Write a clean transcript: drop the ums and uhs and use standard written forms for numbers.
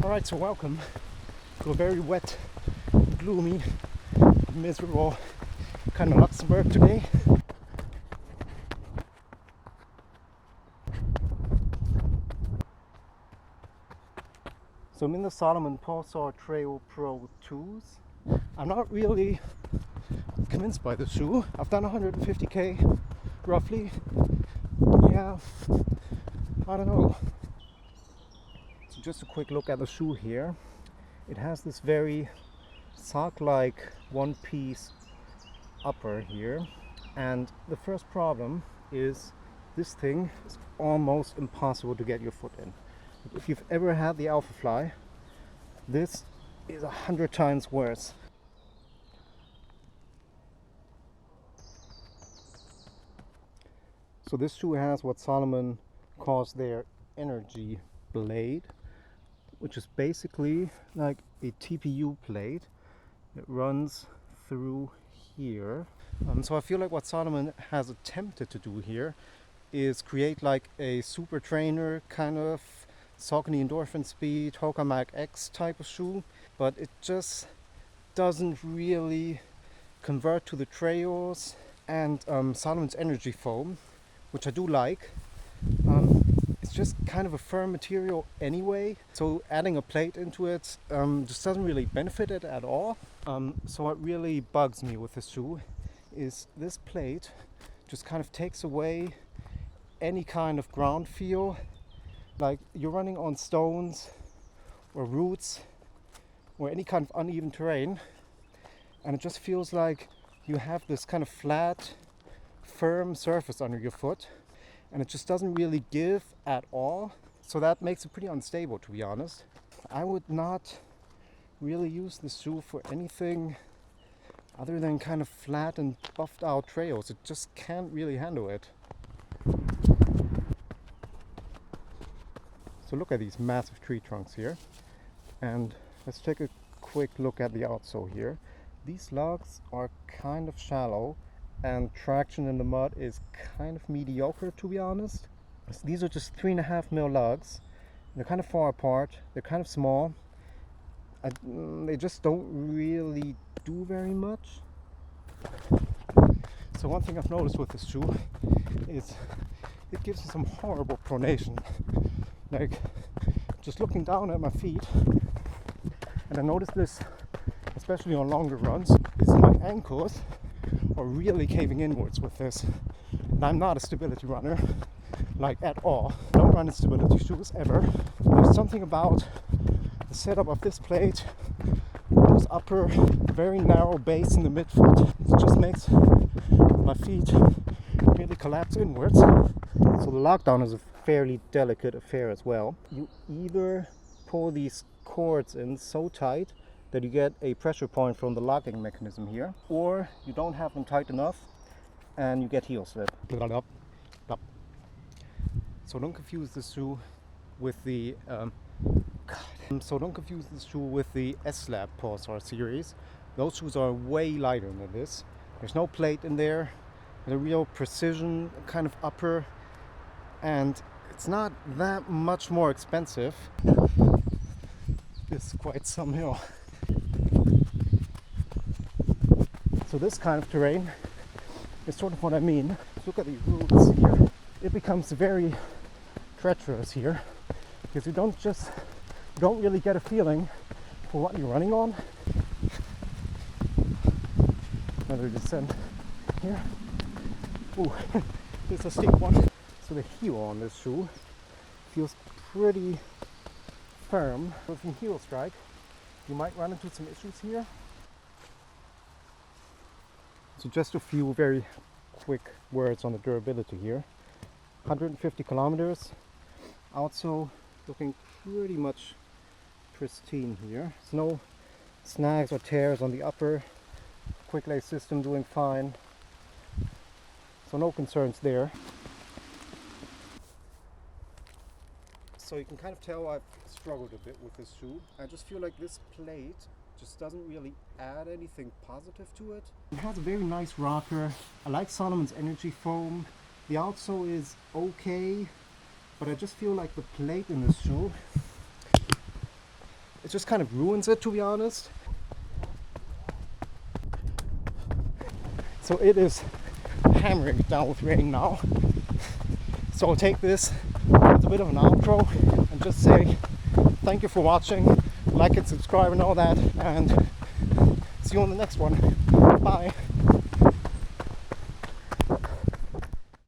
Alright, so welcome to a very wet, gloomy, miserable kind of Luxembourg today. So I'm in the Salomon Pulsar Trail Pro 2s. I'm not really convinced by the shoe. I've done 150k roughly. Yeah, I don't know. So just a quick look at the shoe here. It has this very sock-like one-piece upper here, and the first problem is this thing is almost impossible to get your foot in. If you've ever had the Alpha Fly, this is 100 times worse. So this shoe has what Salomon calls their energy blade, which is basically like a TPU plate that runs through here. So I feel like what Salomon has attempted to do here is create like a super trainer kind of Saucony Endorphin Speed, Hoka Mag X type of shoe, but it just doesn't really convert to the trails. And Salomon's energy foam, which I do like, it's just kind of a firm material anyway, so adding a plate into it just doesn't really benefit it at all. So what really bugs me with this shoe is this plate just kind of takes away any kind of ground feel. Like you're running on stones or roots or any kind of uneven terrain, and it just feels like you have this kind of flat, firm surface under your foot, and it just doesn't really give at all. So that makes it pretty unstable, to be honest. I would not really use this shoe for anything other than kind of flat and buffed out trails. It just can't really handle it. So look at these massive tree trunks here, and let's take a quick look at the outsole here. These lugs are kind of shallow, and traction in the mud is kind of mediocre, to be honest. So these are just 3.5mm lugs. They're kind of far apart, they're kind of small, they just don't really do very much. So one thing I've noticed with this shoe is it gives me some horrible pronation. Like just looking down at my feet, and I noticed this especially on longer runs, is my ankles are really caving inwards with this. And I'm not a stability runner, like at all. I don't run in stability shoes ever. There's something about the setup of this plate, this upper, very narrow base in the midfoot. It just makes my feet really collapse inwards. So the lockdown is a fairly delicate affair as well. You either pull these cords in so tight that you get a pressure point from the locking mechanism here, or you don't have them tight enough and you get heel slip. So don't confuse this shoe with the S-Lab Pulsar series. Those shoes are way lighter than this. There's no plate in there, and a real precision kind of upper, and it's not that much more expensive. It's quite some hill. So this kind of terrain is sort of what I mean. Look at the roots here. It becomes very treacherous here because you don't really get a feeling for what you're running on. Another descent here. Ooh, it's a steep one. So the heel on this shoe feels pretty firm. If you heel strike, you might run into some issues here. So just a few very quick words on the durability here. 150 kilometers. Outsole looking pretty much pristine here. There's no snags or tears on the upper. Quick lace system doing fine. So no concerns there. So you can kind of tell I've struggled a bit with this shoe. I just feel like this plate just doesn't really add anything positive to it. It has a very nice rocker. I like Salomon's energy foam. The outsole is okay, but I just feel like the plate in this shoe it just kind of ruins it, to be honest. So it is hammering down with rain now. So I'll take this as a bit of an outro and just say thank you for watching, like and subscribe and all that, and see you on the next one. Bye.